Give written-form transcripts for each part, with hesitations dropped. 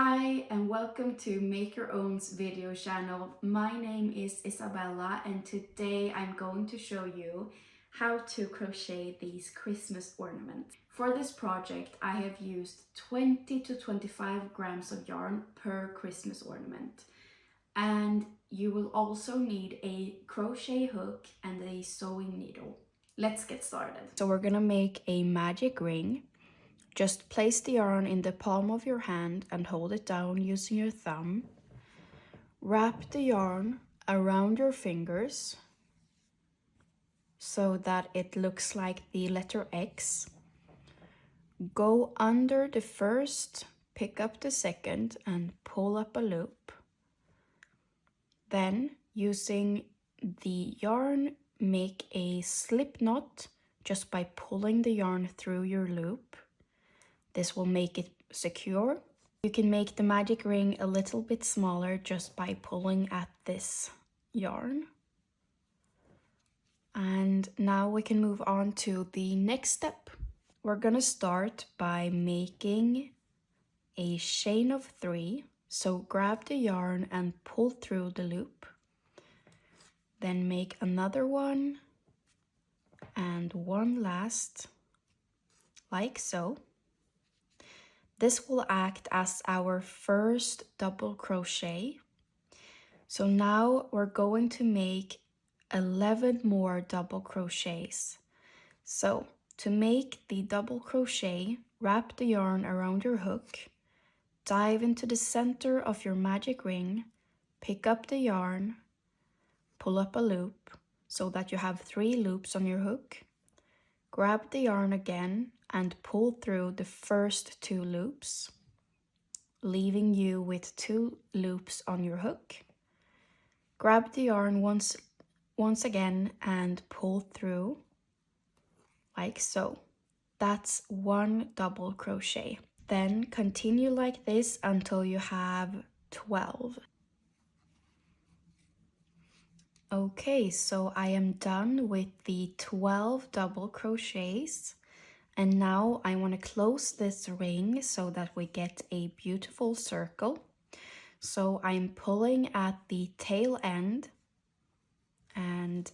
Hi and welcome to Make Your Own's video channel. My name is Isabella and today I'm going to show you how to crochet these Christmas ornaments. For this project I have used 20 to 25 grams of yarn per Christmas ornament. And you will also need a crochet hook and a sewing needle. Let's get started. So we're gonna make a magic ring. Just place the yarn in the palm of your hand and hold it down using your thumb. Wrap the yarn around your fingers so that it looks like the letter X. Go under the first, pick up the second and pull up a loop. Then, using the yarn, make a slip knot just by pulling the yarn through your loop. This will make it secure. You can make the magic ring a little bit smaller just by pulling at this yarn. And now we can move on to the next step. We're gonna start by making a chain of 3. So grab the yarn and pull through the loop. Then make another one and one last, like so. This will act as our first double crochet. So now we're going to make 11 more double crochets. So to make the double crochet, wrap the yarn around your hook, dive into the center of your magic ring, pick up the yarn, pull up a loop so that you have 3 loops on your hook, grab the yarn again and pull through the first 2 loops, leaving you with 2 loops on your hook. Grab the yarn once again and pull through, like so. That's 1 double crochet. Then continue like this until you have 12. Okay, so I am done with the 12 double crochets. And now I want to close this ring so that we get a beautiful circle. So I'm pulling at the tail end and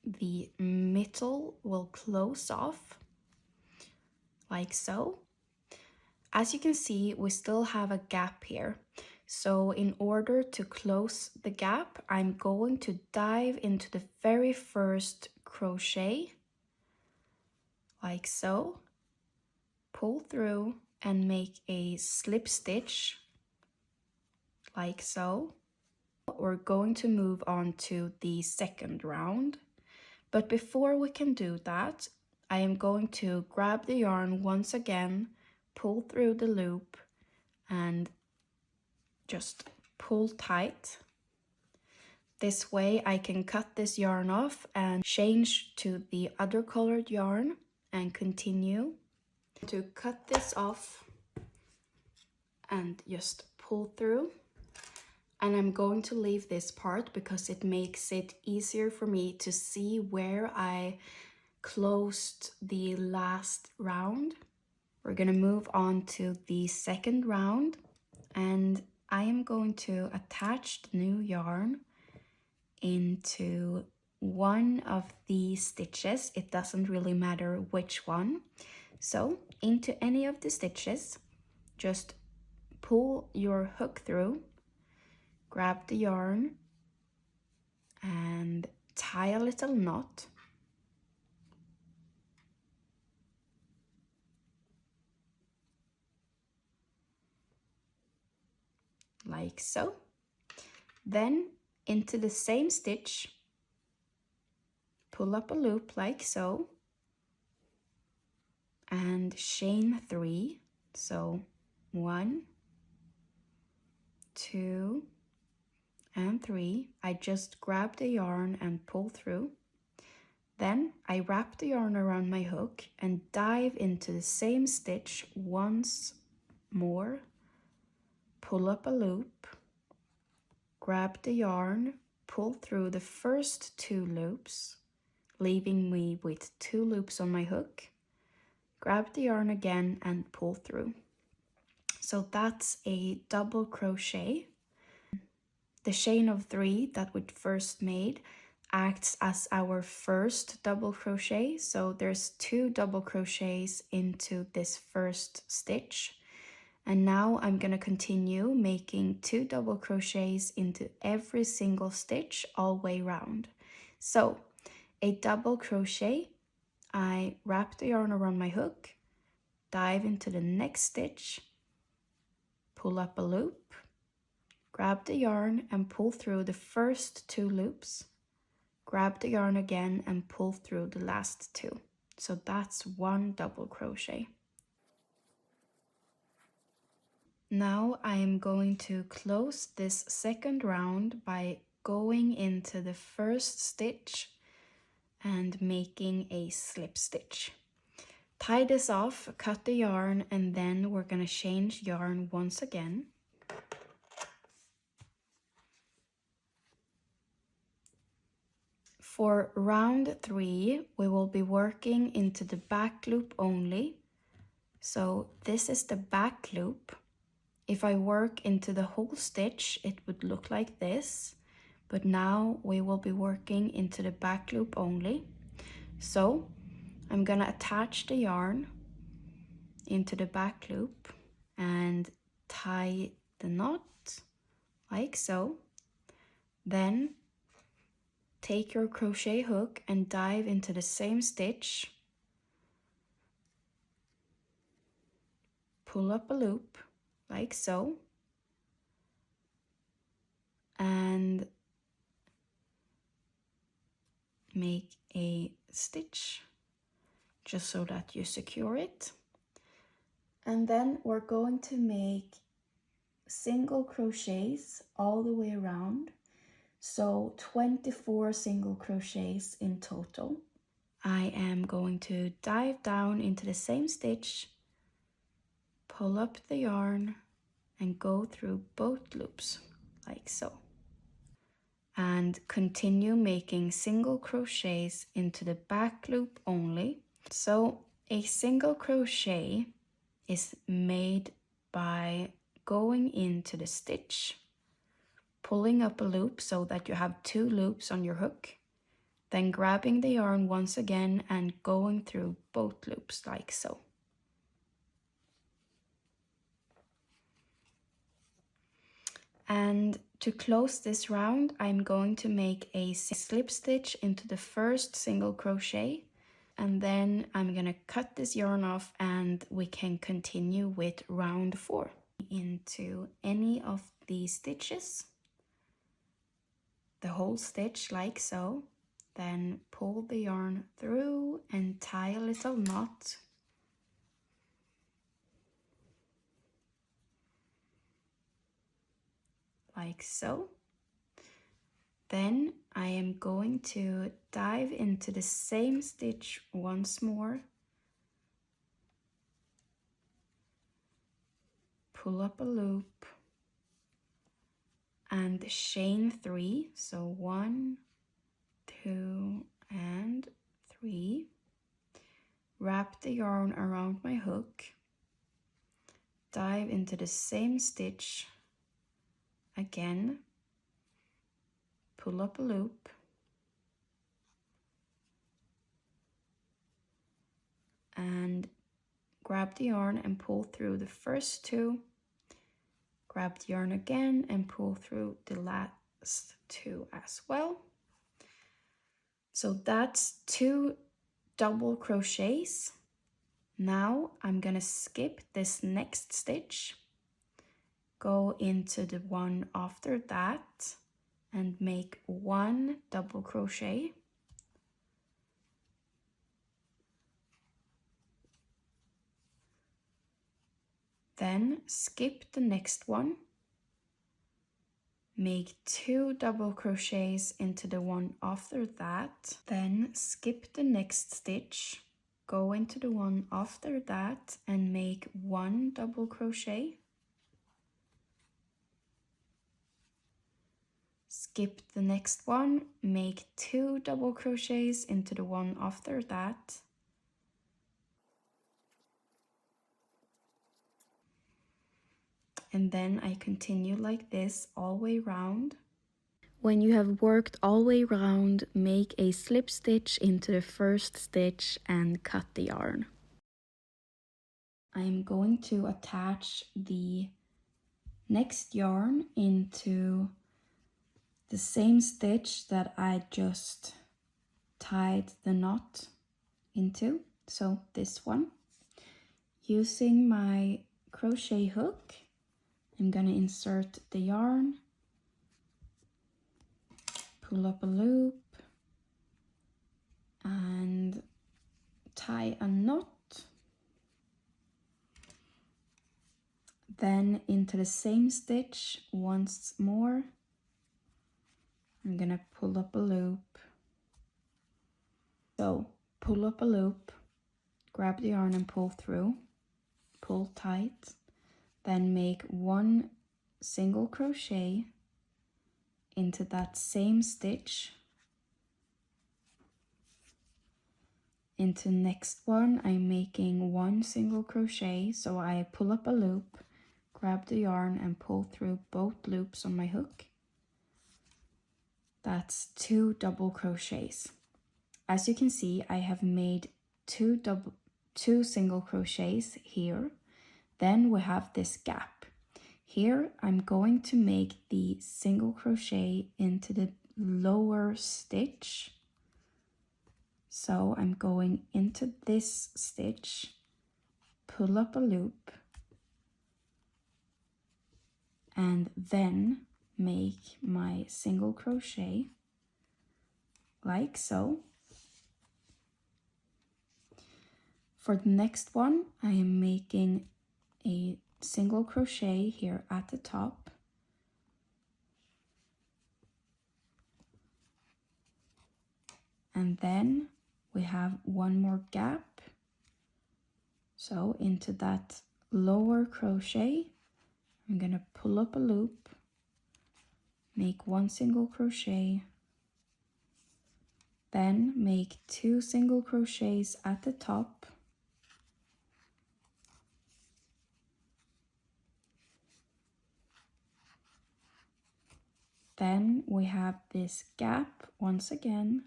the middle will close off, like so. As you can see, we still have a gap here. So in order to close the gap, I'm going to dive into the very first crochet, like so, pull through and make a slip stitch, like so. We're going to move on to the second round, but before we can do that, I am going to grab the yarn once again, pull through the loop and just pull tight. This way I can cut this yarn off and change to the other colored yarn and continue to cut this off and just pull through. And I'm going to leave this part because it makes it easier for me to see where I closed the last round. We're gonna move on to the second round and I am going to attach the new yarn into one of the stitches. It doesn't really matter which one. So into any of the stitches, just pull your hook through, grab the yarn and tie a little knot. Like so. Then into the same stitch, pull up a loop like so and chain 3. So 1, 2 and 3. I just grab the yarn and pull through. Then I wrap the yarn around my hook and dive into the same stitch once more, pull up a loop, grab the yarn, pull through the first 2 loops, leaving me with 2 loops on my hook, grab the yarn again and pull through. So that's a double crochet. The chain of 3 that we first made acts as our first double crochet. So there's 2 double crochets into this first stitch. And now I'm going to continue making 2 double crochets into every single stitch all the way around. So a double crochet, I wrap the yarn around my hook, dive into the next stitch, pull up a loop, grab the yarn and pull through the first 2 loops, grab the yarn again and pull through the last 2. So that's 1 double crochet. Now I am going to close this second round by going into the first stitch and making a slip stitch. Tie this off, cut the yarn, and then we're going to change yarn once again. For round 3, we will be working into the back loop only. So this is the back loop. If I work into the whole stitch, it would look like this, but now we will be working into the back loop only. So I'm gonna attach the yarn into the back loop and tie the knot like so. Then take your crochet hook and dive into the same stitch, pull up a loop like so, and make a stitch just so that you secure it. And then we're going to make single crochets all the way around, so 24 single crochets in total. I am going to dive down into the same stitch, pull up the yarn and go through both loops like so, and continue making single crochets into the back loop only. So a single crochet is made by going into the stitch, pulling up a loop so that you have 2 loops on your hook, then grabbing the yarn once again and going through both loops like so. And to close this round, I'm going to make a slip stitch into the first single crochet, and then I'm gonna cut this yarn off and we can continue with round 4. Into any of these stitches, the whole stitch like so, then pull the yarn through and tie a little knot. Like so. Then I am going to dive into the same stitch once more, pull up a loop and chain 3, so 1, 2 and 3, wrap the yarn around my hook, dive into the same stitch again, pull up a loop, and grab the yarn and pull through the first 2, grab the yarn again and pull through the last 2 as well. So that's 2 double crochets. Now I'm gonna skip this next stitch, go into the one after that and make 1 double crochet, then skip the next one, make 2 double crochets into the one after that, then skip the next stitch, go into the one after that and make 1 double crochet, skip the next one, make 2 double crochets into the one after that, and then I continue like this all the way around. When you have worked all the way around, make a slip stitch into the first stitch and cut the yarn. I'm going to attach the next yarn into the same stitch that I just tied the knot into, so this one. Using my crochet hook, I'm gonna insert the yarn, pull up a loop, and tie a knot. Then into the same stitch once more, I'm gonna pull up a loop. So pull up a loop, grab the yarn and pull through, pull tight, then make one single crochet into that same stitch. Into next one, I'm making one single crochet, so I pull up a loop, grab the yarn and pull through both loops on my hook. That's 2 double crochets. As you can see, I have made two single crochets here. Then we have this gap. Here I'm going to make the single crochet into the lower stitch. So I'm going into this stitch, pull up a loop, and then make my single crochet like so. For the next one, I am making a single crochet here at the top, and then we have one more gap. So into that lower crochet, I'm gonna pull up a loop, make one single crochet, then make 2 single crochets at the top, then we have this gap once again.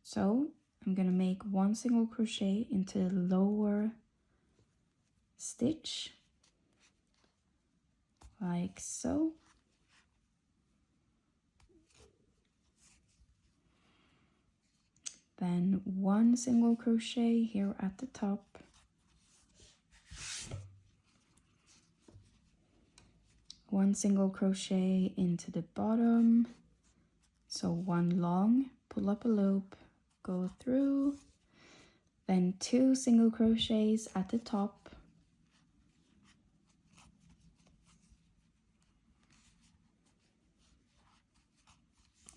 So I'm gonna make one single crochet into the lower stitch like so. Then one single crochet here at the top, one single crochet into the bottom, so one long, pull up a loop, go through, then 2 single crochets at the top,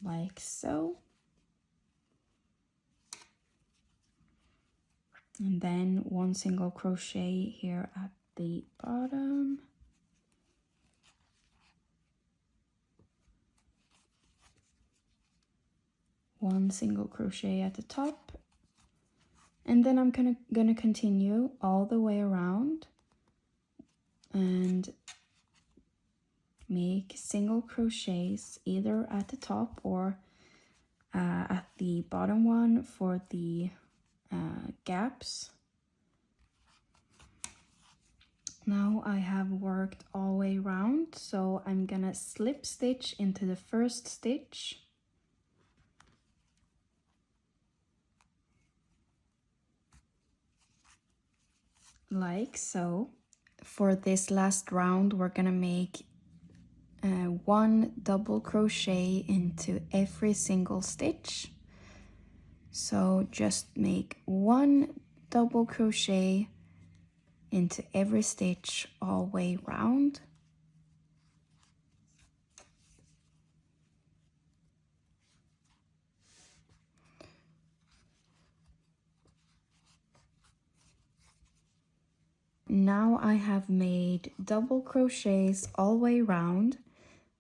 like so, and then one single crochet here at the bottom, one single crochet at the top, and then I'm gonna continue all the way around and make single crochets either at the top or at the bottom one for the gaps. Now I have worked all the way around, so I'm gonna slip stitch into the first stitch, like so. For this last round, we're gonna make 1 double crochet into every single stitch. So just make 1 double crochet into every stitch all the way round. Now I have made double crochets all the way around.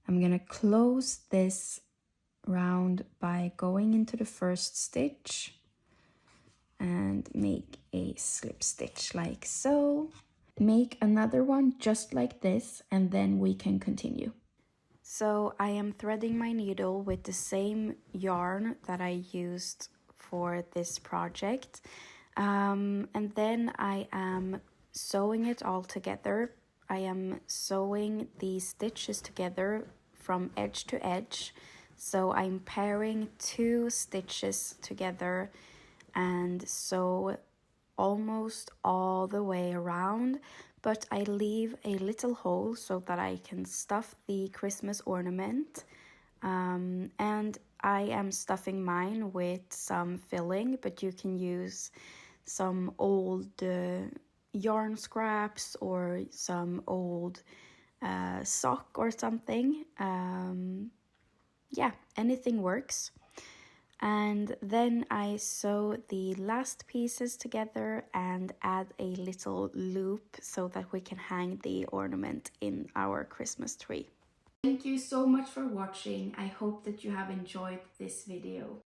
I'm gonna close this round by going into the first stitch and make a slip stitch like so. make another one just like this, and then we can continue. So I am threading my needle with the same yarn that I used for this project, and then I am sewing it all together. I am sewing the stitches together from edge to edge, so I'm pairing 2 stitches together and sew almost all the way around, but I leave a little hole so that I can stuff the Christmas ornament, and I am stuffing mine with some filling, but you can use some old yarn scraps or some old sock or something. Yeah, anything works. And then I sew the last pieces together and add a little loop so that we can hang the ornament in our Christmas tree. Thank you so much for watching. I hope that you have enjoyed this video.